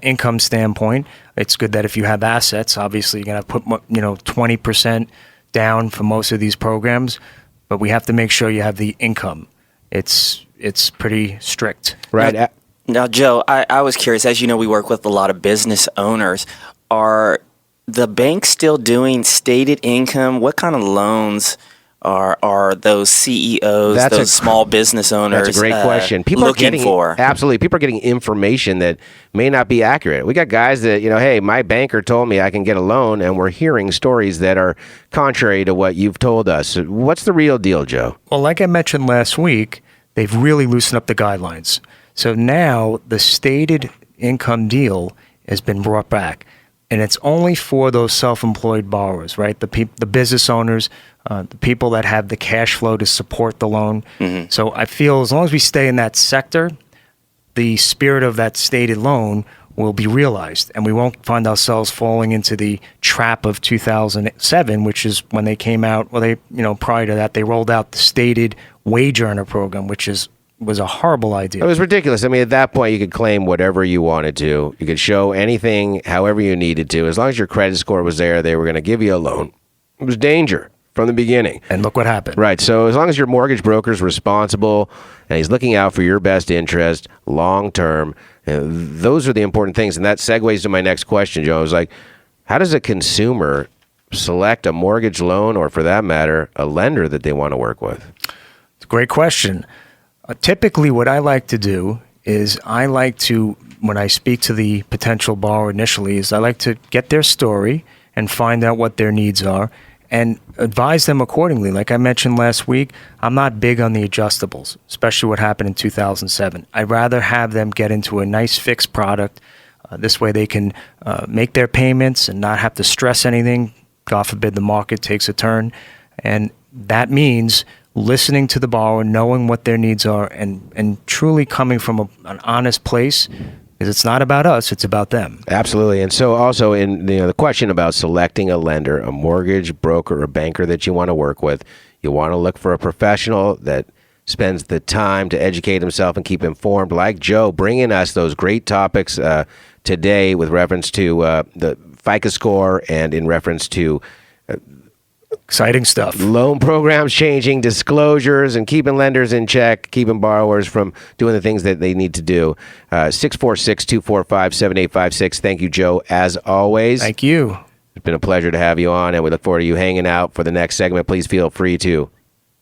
income standpoint? It's good that if you have assets, obviously you're going to put 20% down for most of these programs. But we have to make sure you have the income. It's pretty strict. Right. Now, Joe, I was curious. As you know, we work with a lot of business owners. Are the banks still doing stated income? What kind of loans are those CEOs, those small business owners? That's a great question. People looking are getting, for absolutely. People are getting information that may not be accurate. We got guys that hey, my banker told me I can get a loan, and we're hearing stories that are contrary to what you've told us. What's the real deal, Joe? Well, like I mentioned last week, they've really loosened up the guidelines. So now the stated income deal has been brought back. And it's only for those self-employed borrowers, right? The business owners, the people that have the cash flow to support the loan. Mm-hmm. So I feel as long as we stay in that sector, the spirit of that stated loan will be realized, and we won't find ourselves falling into the trap of 2007, which is when they came out. Well, prior to that, they rolled out the stated wage earner program, which was a horrible idea. It was ridiculous. I mean, at that point, you could claim whatever you wanted to. You could show anything however you needed to. As long as your credit score was there, they were going to give you a loan. It was danger from the beginning. And look what happened. Right. So as long as your mortgage broker is responsible and he's looking out for your best interest long term, those are the important things. And that segues to my next question, Joe. I was like, how does a consumer select a mortgage loan, or for that matter, a lender that they want to work with? It's a great question. Typically, what I like to do is when I speak to the potential borrower initially, is I like to get their story and find out what their needs are and advise them accordingly. Like I mentioned last week, I'm not big on the adjustables, especially what happened in 2007. I'd rather have them get into a nice fixed product. This way they can make their payments and not have to stress anything. God forbid the market takes a turn. And that means listening to the borrower, knowing what their needs are, and truly coming from an honest place, because it's not about us, it's about them. Absolutely. And so also in the question about selecting a lender, a mortgage broker or banker that you want to work with, you want to look for a professional that spends the time to educate himself and keep informed, like Joe, bringing us those great topics today with reference to the FICO score and in reference to exciting stuff. Loan programs changing, disclosures, and keeping lenders in check, keeping borrowers from doing the things that they need to do. 646-245-7856. Thank you, Joe, as always. Thank you. It's been a pleasure to have you on, and we look forward to you hanging out for the next segment. Please feel free to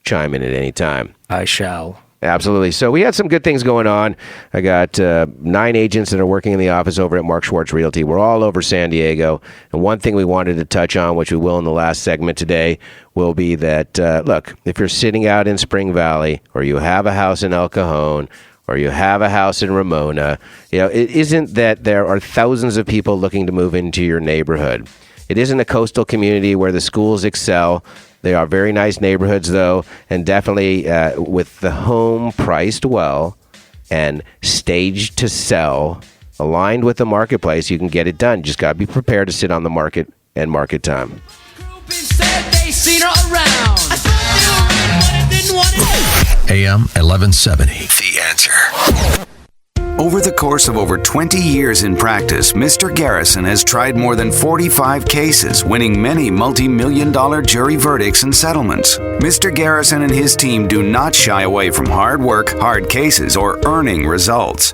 chime in at any time. I shall. Absolutely. So we had some good things going on. I got 9 agents that are working in the office over at Mark Schwartz Realty. We're all over San Diego. And one thing we wanted to touch on, which we will in the last segment today, will be that, look, if you're sitting out in Spring Valley, or you have a house in El Cajon, or you have a house in Ramona, it isn't that there are thousands of people looking to move into your neighborhood. It isn't a coastal community where the schools excel. They are very nice neighborhoods, though, and definitely with the home priced well and staged to sell, aligned with the marketplace, you can get it done. Just got to be prepared to sit on the market and market time. AM 1170. The Answer. Over the course of over 20 years in practice, Mr. Garrison has tried more than 45 cases, winning many multi-million-dollar jury verdicts and settlements. Mr. Garrison and his team do not shy away from hard work, hard cases, or earning results.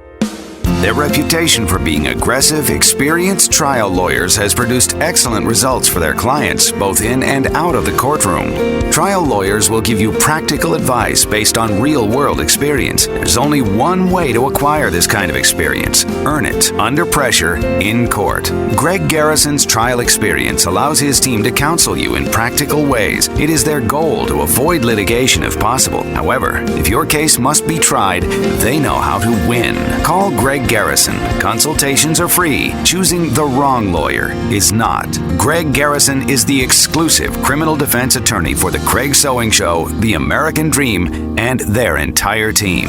Their reputation for being aggressive, experienced trial lawyers has produced excellent results for their clients, both in and out of the courtroom. Trial lawyers will give you practical advice based on real-world experience. There's only one way to acquire this kind of experience. Earn it under pressure in court. Greg Garrison's trial experience allows his team to counsel you in practical ways. It is their goal to avoid litigation if possible. However, if your case must be tried, they know how to win. Call Greg Garrison. Consultations are free. Choosing the wrong lawyer is not. Greg Garrison is the exclusive criminal defense attorney for The Craig Sewing Show, The American Dream, and their entire team.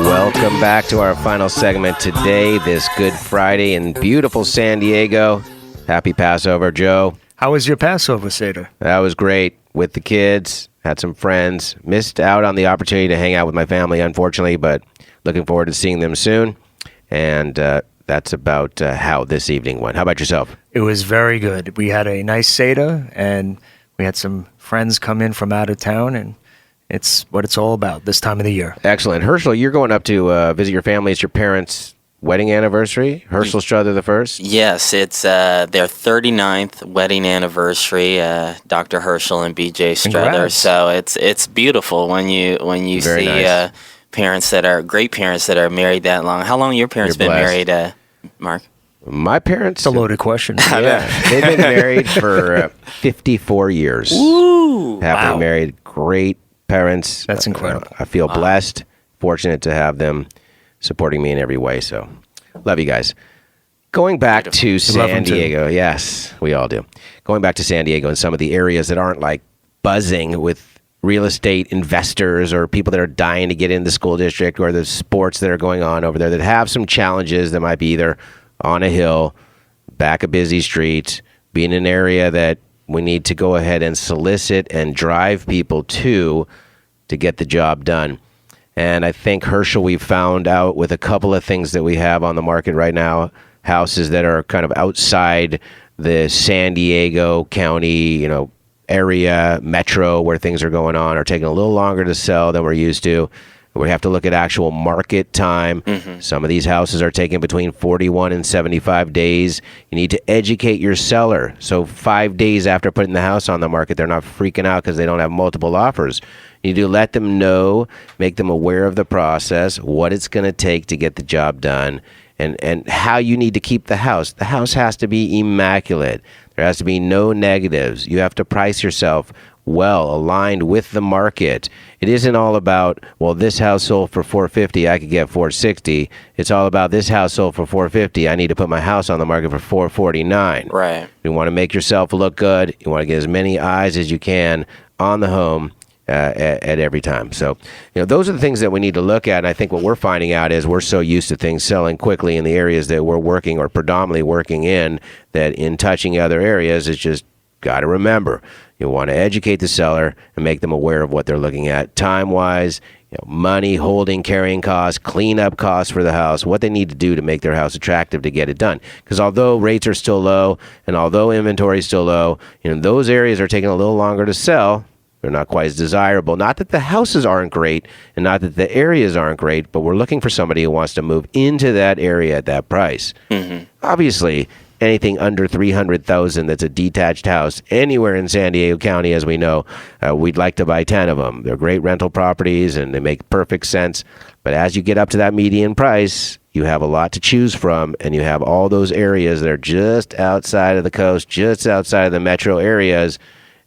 Welcome back to our final segment today, this Good Friday in beautiful San Diego. Happy Passover, Joe. How was your Passover Seder? That was great with the kids. Had some friends. Missed out on the opportunity to hang out with my family, unfortunately, but looking forward to seeing them soon. And that's about how this evening went. How about yourself? It was very good. We had a nice Seder, and we had some friends come in from out of town, and it's what it's all about this time of the year. Excellent. Hershel, you're going up to visit your family. It's your parents' wedding anniversary, Hershel Strother the first? Yes, it's their 39th wedding anniversary, Dr. Hershel and BJ Strother. Congrats. So it's beautiful when you Very see nice. parents that are great parents that are married that long. How long have your parents You're been blessed. married, Mark? My parents... It's a loaded question. Yeah, they've been married for 54 years. Ooh, Happily wow. married, great parents. That's incredible. I feel blessed, fortunate to have them supporting me in every way. So, love you guys. Going back to love San them too. Diego, yes, we all do. Going back to San Diego and some of the areas that aren't like buzzing with real estate investors or people that are dying to get in the school district, or the sports that are going on over there that have some challenges that might be either on a hill, back a busy street, be in an area that we need to go ahead and solicit and drive people to get the job done. And I think, Hershel, we've found out with a couple of things that we have on the market right now, houses that are kind of outside the San Diego County, area, metro, where things are going on, are taking a little longer to sell than we're used to. We have to look at actual market time. Mm-hmm. Some of these houses are taking between 41 and 75 days. You need to educate your seller. So 5 days after putting the house on the market, they're not freaking out because they don't have multiple offers. You need to let them know, make them aware of the process, what it's going to take to get the job done, and how you need to keep the house. The house has to be immaculate. There has to be no negatives. You have to price yourself well, aligned with the market. It isn't all about, well, this house sold for $450, I could get $460. It's all about, this house sold for $450, I need to put my house on the market for $449. Right. You want to make yourself look good. You want to get as many eyes as you can on the home at every time. So, those are the things that we need to look at. And I think what we're finding out is we're so used to things selling quickly in the areas that we're working or predominantly working in, that in touching other areas, it's just got to remember, you want to educate the seller and make them aware of what they're looking at time-wise, money, holding, carrying costs, cleanup costs for the house, what they need to do to make their house attractive to get it done. Because although rates are still low and although inventory is still low, those areas are taking a little longer to sell. They're not quite as desirable. Not that the houses aren't great and not that the areas aren't great, but we're looking for somebody who wants to move into that area at that price. Mm-hmm. Obviously, anything under $300,000 that's a detached house anywhere in San Diego County, as we know, we'd like to buy 10 of them. They're great rental properties and they make perfect sense. But as you get up to that median price, you have a lot to choose from, and you have all those areas that are just outside of the coast, just outside of the metro areas,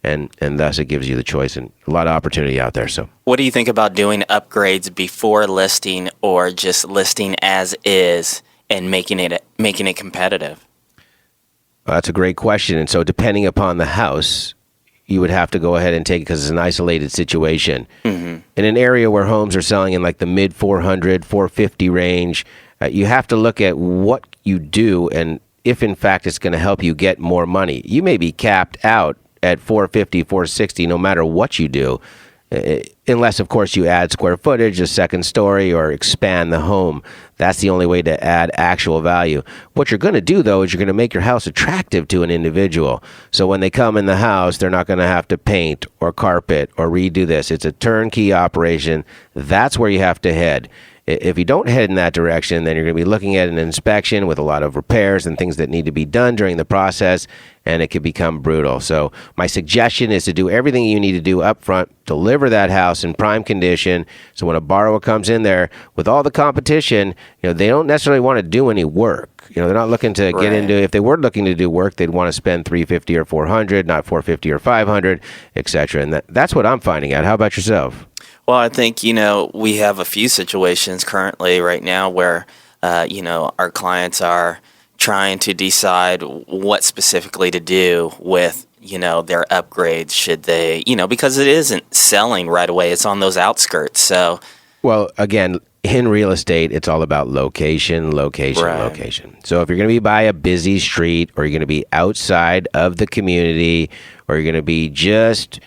and thus it gives you the choice and a lot of opportunity out there. So, What do you think about doing upgrades before listing, or just listing as is and making it competitive? that's a great question. And so depending upon the house, you would have to go ahead and take it because it's an isolated situation. Mm-hmm. In an area where homes are selling in like the mid 400, 450 range, you have to look at what you do and if in fact it's going to help you get more money. You may be capped out at 450, 460, no matter what you do. Unless, of course, you add square footage, a second story, or expand the home. That's the only way to add actual value. What you're going to do, though, is you're going to make your house attractive to an individual. So when they come in the house, they're not going to have to paint or carpet or redo this. It's a turnkey operation. That's where you have to head. If you don't head in that direction, then you're going to be looking at an inspection with a lot of repairs and things that need to be done during the process, and it could become brutal. So my suggestion is to do everything you need to do up front, deliver that house in prime condition, so when a borrower comes in there with all the competition, they don't necessarily want to do any work. They're not looking to get into, if they were looking to do work, they'd want to spend $350 or $400, not $450 or $500, etc. And that's what I'm finding out. How about yourself? Well, I think, we have a few situations currently right now where, our clients are trying to decide what specifically to do with, their upgrades. Should they, because it isn't selling right away. It's on those outskirts. So, well, again, in real estate, it's all about location. So if you're going to be by a busy street, or you're going to be outside of the community, or you're going to be just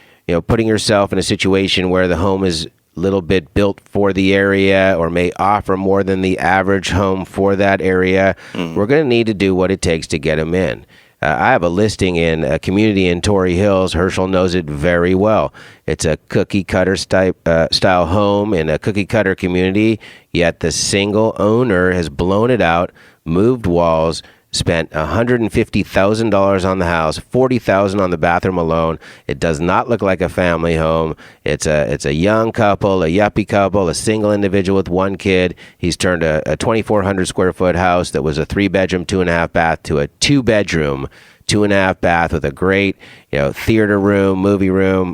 putting yourself in a situation where the home is a little bit built for the area or may offer more than the average home for that area, we're going to need to do what it takes to get them in. I have a listing in a community in Torrey Hills. Herschel knows it very well. It's a cookie cutter style home in a cookie cutter community, yet the single owner has blown it out, moved walls, spent $150,000 on the house, $40,000 on the bathroom alone. It does not look like a family home. It's a young couple, a yuppie couple, a single individual with one kid. He's turned a 2,400 square foot house that was a 3-bedroom, 2.5 bath to a 2-bedroom, 2.5 bath with a great, theater room, movie room.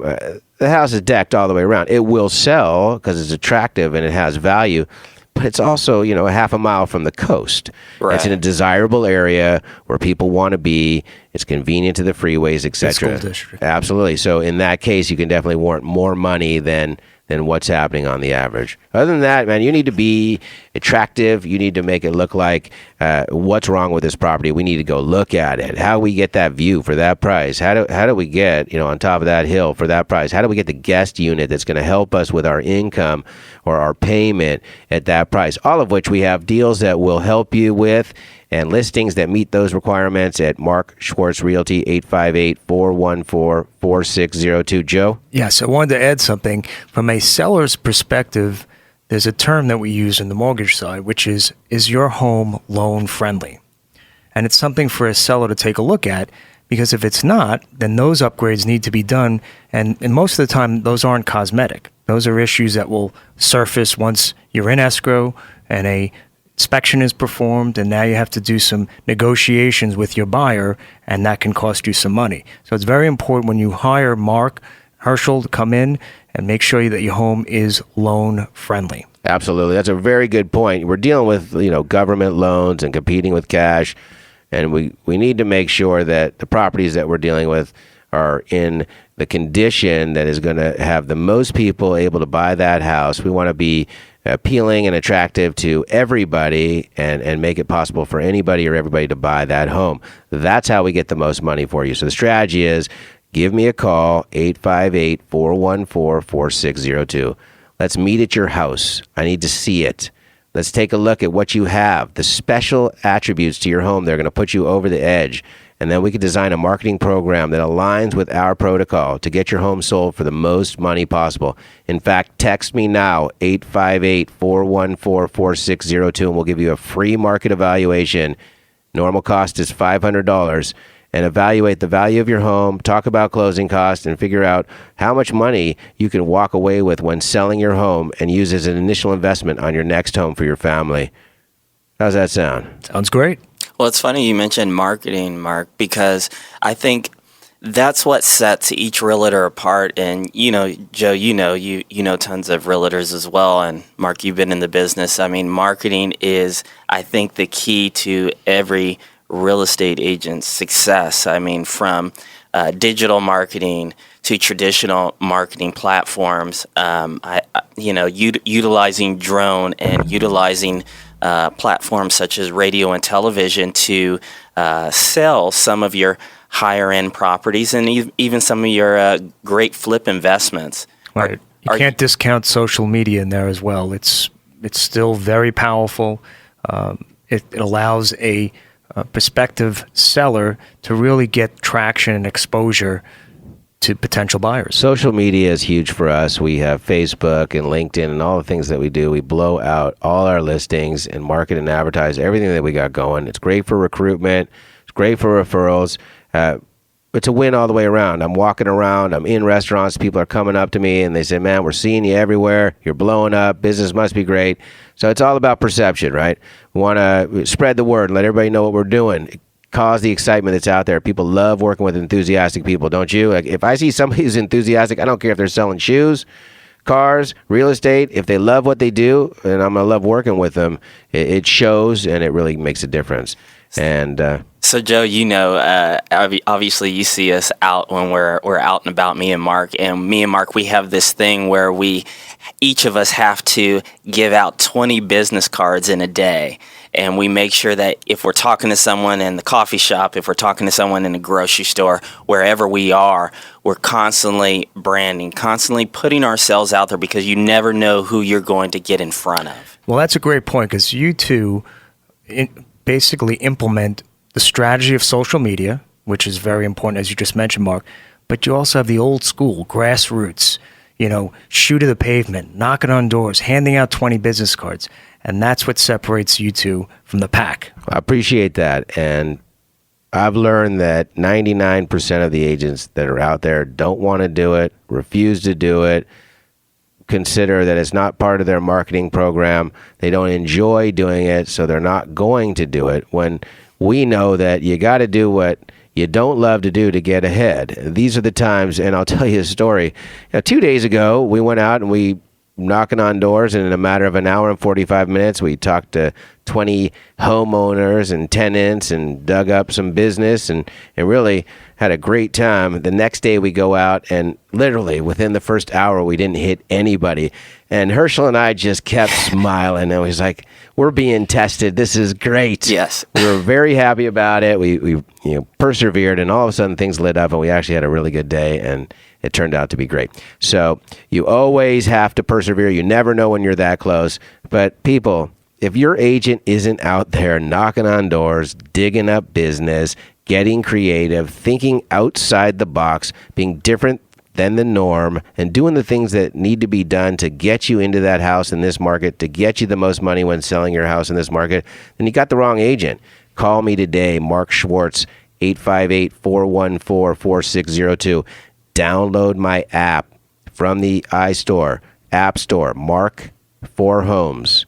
The house is decked all the way around. It will sell because it's attractive and it has value. But it's also, a half a mile from the coast. Right. It's in a desirable area where people want to be. It's convenient to the freeways, etc. School district. Absolutely. So in that case, you can definitely warrant more money than what's happening on the average. Other than that, man, you need to be attractive. You need to make it look like what's wrong with this property. We need to go look at it. How do we get that view for that price? How do we get, on top of that hill for that price? How do we get the guest unit that's going to help us with our income or our payment at that price? All of which we have deals that will help you with, and listings that meet those requirements at Mark Schwartz Realty, 858-414-4602. Joe? Yes, I wanted to add something. From a seller's perspective, there's a term that we use in the mortgage side, which is your home loan friendly? And it's something for a seller to take a look at, because if it's not, then those upgrades need to be done. And most of the time, those aren't cosmetic. Those are issues that will surface once you're in escrow and a inspection is performed, and now you have to do some negotiations with your buyer, and that can cost you some money. So it's very important when you hire Mark Herschel to come in and make sure that your home is loan friendly. Absolutely. That's a very good point. We're dealing with, government loans and competing with cash, and we need to make sure that the properties that we're dealing with are in the condition that is going to have the most people able to buy that house. We want to be appealing and attractive to everybody and make it possible for anybody or everybody to buy that home. That's how we get the most money for you. So the strategy is give me a call, 858-414-4602. Let's meet at your house. I need to see it. Let's take a look at what you have, the special attributes to your home that are going to put you over the edge. And then we can design a marketing program that aligns with our protocol to get your home sold for the most money possible. In fact, text me now, 858-414-4602, and we'll give you a free market evaluation. Normal cost is $500. And evaluate the value of your home, talk about closing costs, and figure out how much money you can walk away with when selling your home and use as an initial investment on your next home for your family. How's that sound? Sounds great. Well, it's funny you mentioned marketing, Mark, because I think that's what sets each realtor apart. And, Joe, you know tons of realtors as well. And Mark, you've been in the business. I mean, marketing is, I think, the key to every real estate agent's success. I mean, from digital marketing to traditional marketing platforms, utilizing drone and utilizing platforms such as radio and television to sell some of your higher end properties and even some of your great flip investments. Right. You can't discount social media in there as well. It's still very powerful. It allows a prospective seller to really get traction and exposure to potential buyers. Social media is huge for us. We have Facebook and LinkedIn and all the things that we do. We blow out all our listings and market and advertise everything that we got going. It's great for recruitment. It's great for referrals. It's a win all the way around. I'm walking around. I'm in restaurants. People are coming up to me and they say, man, we're seeing you everywhere. You're blowing up. Business must be great. So it's all about perception, right? We want to spread the word and let everybody know what we're doing. Cause the excitement that's out there. People love working with enthusiastic people, don't you? Like, if I see somebody who's enthusiastic, I don't care if they're selling shoes, cars, real estate. If they love what they do, and I'm going to love working with them, it shows and it really makes a difference. And so, Joe, obviously you see us out when we're out and about, me and Mark, we have this thing where each of us have to give out 20 business cards in a day. And we make sure that if we're talking to someone in the coffee shop, if we're talking to someone in the grocery store, wherever we are, we're constantly branding, constantly putting ourselves out there because you never know who you're going to get in front of. Well, that's a great point because you two basically implement the strategy of social media, which is very important, as you just mentioned, Mark, but you also have the old school, grassroots, shoe to the pavement, knocking on doors, handing out 20 business cards. And that's what separates you two from the pack. I appreciate that. And I've learned that 99% of the agents that are out there don't want to do it, refuse to do it, consider that it's not part of their marketing program. They don't enjoy doing it, so they're not going to do it. When we know that you got to do what you don't love to do to get ahead. These are the times, and I'll tell you a story. 2 days ago, we went out and we knocking on doors, and in a matter of an hour and 45 minutes, we talked to 20 homeowners and tenants and dug up some business and really had a great time. The next day we go out and literally within the first hour, we didn't hit anybody. And Hershel and I just kept smiling. And we was like, we're being tested. This is great. Yes. We were very happy about it. We persevered, and all of a sudden things lit up and we actually had a really good day, and it turned out to be great. So you always have to persevere. You never know when you're that close. But people, if your agent isn't out there knocking on doors, digging up business, getting creative, thinking outside the box, being different than the norm, and doing the things that need to be done to get you into that house in this market, to get you the most money when selling your house in this market, then you got the wrong agent. Call me today, Mark Schwartz, 858-414-4602. Download my app from the iStore, App Store, Mark for Homes.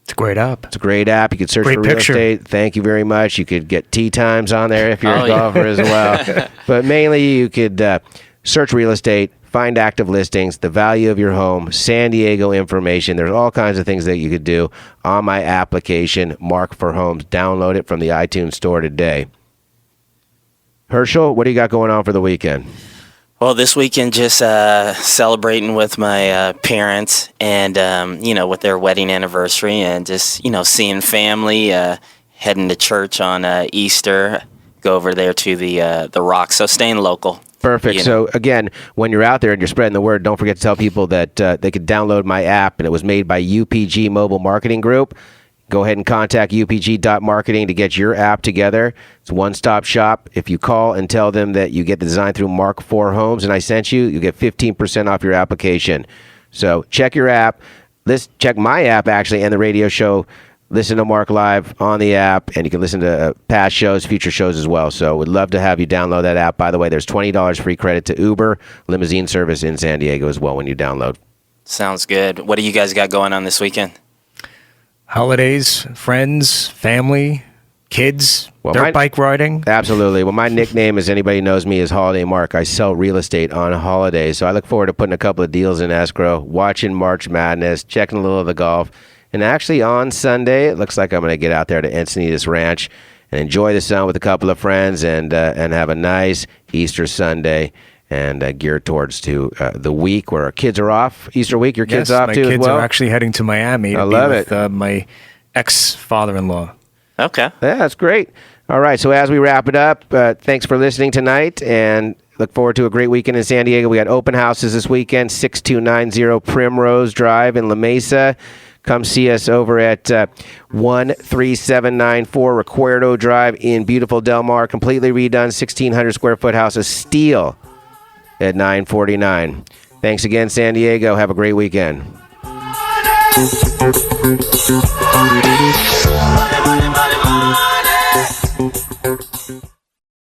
It's a great app. It's a great app. You could search for real estate. Thank you very much. You could get tee times on there if you're a golfer as well. But mainly you could search real estate, find active listings, the value of your home, San Diego information. There's all kinds of things that you could do on my application, Mark for Homes. Download it from the iTunes Store today. Hershel, what do you got going on for the weekend? Well, this weekend, just celebrating with my parents and, with their wedding anniversary, and just, seeing family, heading to church on Easter, go over there to the Rock. So staying local. Perfect. So again, when you're out there and you're spreading the word, don't forget to tell people that they could download my app, and it was made by UPG Mobile Marketing Group. Go ahead and contact upg.marketing to get your app together. It's a one-stop shop. If you call and tell them that you get the design through Mark 4 Homes and I sent you, you get 15% off your application. So check your app. Check my app, actually, and the radio show. Listen to Mark Live on the app, and you can listen to past shows, future shows as well. So we'd love to have you download that app. By the way, there's $20 free credit to Uber limousine service in San Diego as well when you download. Sounds good. What do you guys got going on this weekend? Holidays, friends, family, kids, dirt bike riding. Absolutely. Well, my nickname, as anybody knows me, is Holiday Mark. I sell real estate on holidays. So I look forward to putting a couple of deals in escrow, watching March Madness, checking a little of the golf. And actually on Sunday, it looks like I'm going to get out there to Encinitas Ranch and enjoy the sun with a couple of friends and have a nice Easter Sunday. And geared towards the week where our kids are off. Easter week, your kids off too as well? My kids are actually heading to Miami. I love it. With my ex-father-in-law. Okay. Yeah, that's great. All right, so as we wrap it up, thanks for listening tonight, and look forward to a great weekend in San Diego. We got open houses this weekend, 6290 Primrose Drive in La Mesa. Come see us over at 13794 Recuerdo Drive in beautiful Del Mar. Completely redone, 1,600 square foot house of steel at 949. Thanks again, San Diego. Have a great weekend. Money, money, money, money.